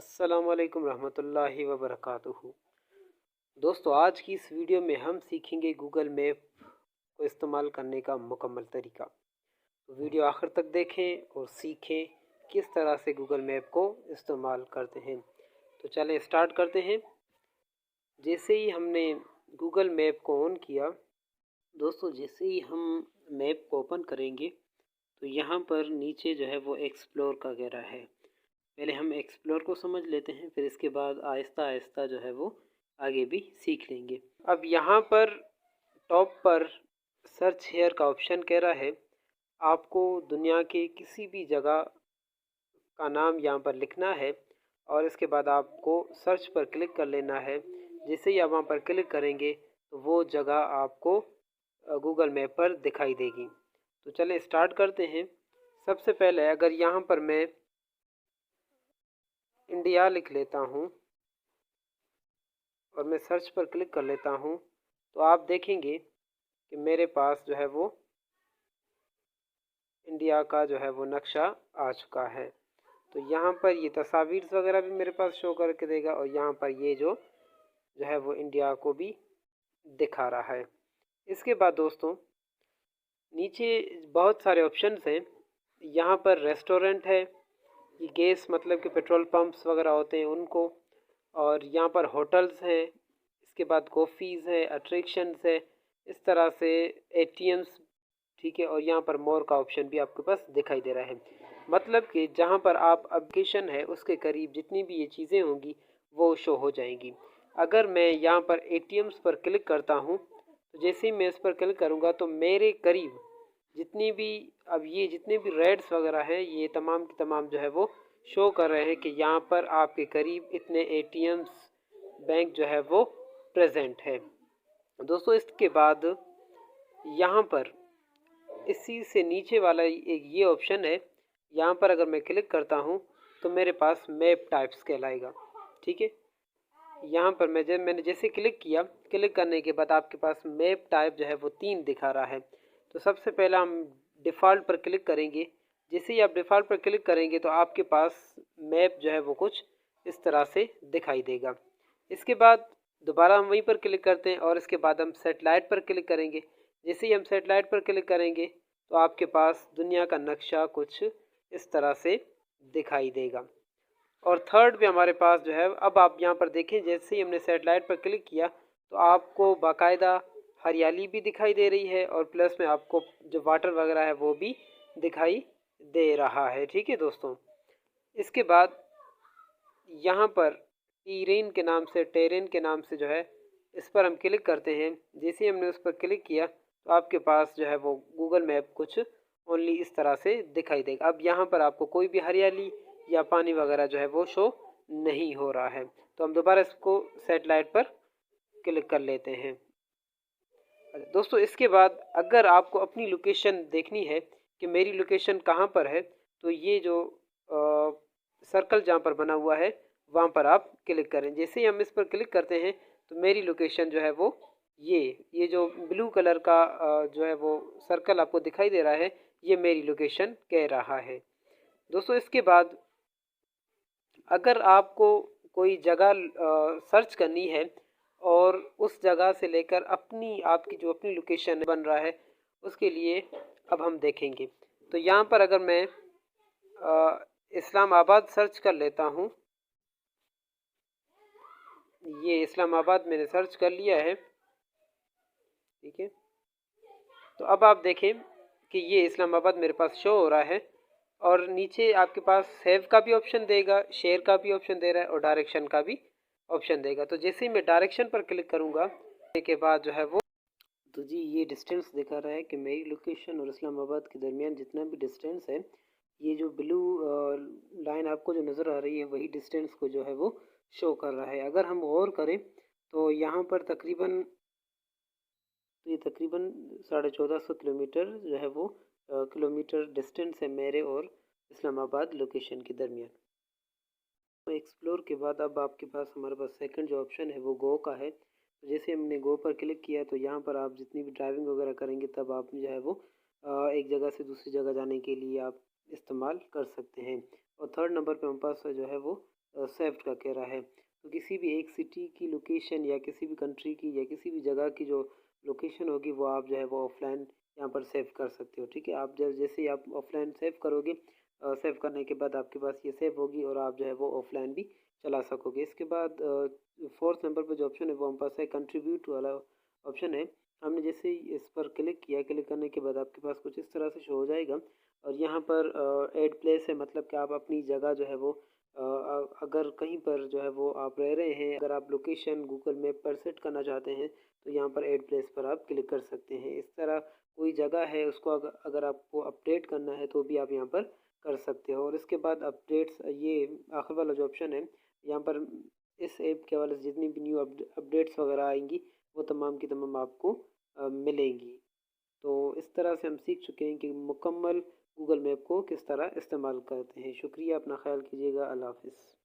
अस्सलामुअलैकुम रहमतुल्लाहि व बरकातुहू। दोस्तों, आज की इस वीडियो में हम सीखेंगे गूगल मैप को इस्तेमाल करने का मुकम्मल तरीका। तो वीडियो आखिर तक देखें और सीखें किस तरह से गूगल मैप को इस्तेमाल करते हैं। तो चलें स्टार्ट करते हैं। जैसे ही हमने गूगल मैप को ऑन किया, दोस्तों जैसे ही हम मैप को ओपन करेंगे तो यहाँ पर नीचे जो है वो एक्सप्लोर का घेरा है। पहले हम एक्सप्लोर को समझ लेते हैं, फिर इसके बाद आहिस्ता आहिस्ता जो है वो आगे भी सीख लेंगे। अब यहाँ पर टॉप पर सर्च हेयर का ऑप्शन कह रहा है आपको दुनिया के किसी भी जगह का नाम यहाँ पर लिखना है और इसके बाद आपको सर्च पर क्लिक कर लेना है। जैसे ही आप वहाँ पर क्लिक करेंगे तो वो जगह आपको गूगल मैप पर दिखाई देगी। तो चलें स्टार्ट करते हैं। सबसे पहले अगर यहाँ पर मैं इंडिया लिख लेता हूँ और मैं सर्च पर क्लिक कर लेता हूँ तो आप देखेंगे कि मेरे पास जो है वो इंडिया का जो है वो नक्शा आ चुका है। तो यहाँ पर ये तस्वीर वगैरह भी मेरे पास शो करके देगा और यहाँ पर ये जो है वो इंडिया को भी दिखा रहा है। इसके बाद दोस्तों नीचे बहुत सारे ऑप्शंस हैं। यहाँ पर रेस्टोरेंट है, ये गैस मतलब कि पेट्रोल पंप्स वगैरह होते हैं उनको, और यहाँ पर होटल्स हैं, इसके बाद कॉफ़ीज़ है, अट्रैक्शंस है, इस तरह से एटीएम्स, ठीक है। और यहाँ पर मोर का ऑप्शन भी आपके पास दिखाई दे रहा है। मतलब कि जहाँ पर आप एप्लीकेशन है उसके करीब जितनी भी ये चीज़ें होंगी वो शो हो जाएंगी। अगर मैं यहाँ पर एटीएम्स पर क्लिक करता हूँ तो जैसे ही मैं इस पर क्लिक करूँगा तो मेरे करीब जितनी भी ये जितने भी रेड्स वगैरह हैं ये तमाम की तमाम जो है वो शो कर रहे हैं कि यहाँ पर आपके करीब इतने एटीएम्स बैंक जो है वो प्रेजेंट है। दोस्तों इसके बाद यहाँ पर इसी से नीचे वाला एक ये ऑप्शन है, यहाँ पर अगर मैं क्लिक करता हूँ तो मेरे पास मैप टाइप्स कहलाएगा, ठीक है। यहाँ पर मैंने जैसे क्लिक किया, क्लिक करने के बाद आपके पास मैप टाइप जो है वो 3 दिखा रहा है। तो सबसे पहला हम डिफ़ॉल्ट पर क्लिक करेंगे। जैसे ही आप डिफ़ॉल्ट पर क्लिक करेंगे तो आपके पास मैप जो है वो कुछ इस तरह से दिखाई देगा। इसके बाद दोबारा हम वहीं पर क्लिक करते हैं और इसके बाद हम सेटेलाइट पर क्लिक करेंगे। जैसे ही हम सेटेलाइट पर क्लिक करेंगे तो आपके पास दुनिया का नक्शा कुछ इस तरह से दिखाई देगा। और थर्ड पे हमारे पास जो है, अब आप यहाँ पर देखें जैसे ही हमने सेटेलाइट पर क्लिक किया तो आपको बाकायदा हरियाली भी दिखाई दे रही है और प्लस में आपको जो वाटर वगैरह है वो भी दिखाई दे रहा है, ठीक है दोस्तों। इसके बाद यहाँ पर टेरेन के नाम से जो है इस पर हम क्लिक करते हैं। जैसे ही हमने उस पर क्लिक किया तो आपके पास जो है वो गूगल मैप कुछ ओनली इस तरह से दिखाई देगा। अब यहाँ पर आपको कोई भी हरियाली या पानी वगैरह जो है वो शो नहीं हो रहा है। तो हम दोबारा इसको सेटेलाइट पर क्लिक कर लेते हैं। दोस्तों इसके बाद अगर आपको अपनी लोकेशन देखनी है कि मेरी लोकेशन कहाँ पर है तो ये जो सर्कल जहाँ पर बना हुआ है वहाँ पर आप क्लिक करें। जैसे ही हम इस पर क्लिक करते हैं तो मेरी लोकेशन जो है वो ये जो ब्लू कलर का जो है वो सर्कल आपको दिखाई दे रहा है, ये मेरी लोकेशन कह रहा है। दोस्तों इसके बाद अगर आपको कोई जगह सर्च करनी है और उस जगह से लेकर आपकी जो अपनी लोकेशन बन रहा है उसके लिए अब हम देखेंगे। तो यहाँ पर अगर मैं इस्लामाबाद सर्च कर लेता हूँ, ये इस्लामाबाद मैंने सर्च कर लिया है, ठीक है। तो अब आप देखें कि ये इस्लामाबाद मेरे पास शो हो रहा है और नीचे आपके पास सेव का भी ऑप्शन देगा, शेयर का भी ऑप्शन दे रहा है और डायरेक्शन का भी ऑप्शन देगा। तो जैसे ही मैं डायरेक्शन पर क्लिक करूँगा के बाद जो है वो तो जी ये डिस्टेंस दिखा रहा है कि मेरी लोकेशन और इस्लामाबाद के दरमियान जितना भी डिस्टेंस है, ये जो ब्लू लाइन आपको जो नज़र आ रही है वही डिस्टेंस को जो है वो शो कर रहा है। अगर हम गौर करें तो यहाँ पर तकरीबन 1450 किलोमीटर जो है वो किलोमीटर डिस्टेंस है मेरे और इस्लामाबाद लोकेशन के दरमियान। तो एक्सप्लोर के बाद अब आपके पास हमारे पास सेकंड जो ऑप्शन है वो गो का है। तो जैसे हमने गो पर क्लिक किया तो यहाँ पर आप जितनी भी ड्राइविंग वगैरह करेंगे तब आप जो है वो एक जगह से दूसरी जगह जाने के लिए आप इस्तेमाल कर सकते हैं। और थर्ड नंबर पे हमारे पास जो है वो सेव्ड का कह रहा है। तो किसी भी एक सिटी की लोकेशन या किसी भी कंट्री की या किसी भी जगह की जो लोकेशन होगी वो आप जो है वो ऑफलाइन यहाँ पर सेव कर सकते हो। ठीक है, आप जब जैसे ही आप ऑफलाइन सेव करोगे, सेव करने के बाद आपके पास ये सेव होगी और आप जो है वो ऑफलाइन भी चला सकोगे। इसके बाद फोर्थ नंबर पर जो ऑप्शन है वो हमारे पास है कंट्रीब्यूट वाला ऑप्शन है। हमने जैसे ही इस पर क्लिक किया, क्लिक करने के बाद आपके पास कुछ इस तरह से शो हो जाएगा और यहाँ पर ऐड प्लेस है, मतलब कि आप अपनी जगह जो है वो अगर कहीं पर जो है वो आप रह रहे हैं, अगर आप लोकेशन गूगल मैप पर सेट करना चाहते हैं तो यहाँ पर ऐड प्लेस पर आप क्लिक कर सकते हैं। इस तरह कोई जगह है उसको अगर आपको अपडेट करना है तो भी आप यहाँ पर कर सकते हो। और इसके बाद अपडेट्स, ये आखिर वाला जो ऑप्शन है यहाँ पर, इस ऐप के हवाले से जितनी भी न्यू अपडेट्स वगैरह आएंगी वो तमाम की तमाम आपको मिलेंगी। तो इस तरह से हम सीख चुके हैं कि मुकम्मल गूगल मैप को किस तरह इस्तेमाल करते हैं। शुक्रिया, अपना ख्याल कीजिएगा। अल्लाह हाफ़िज़।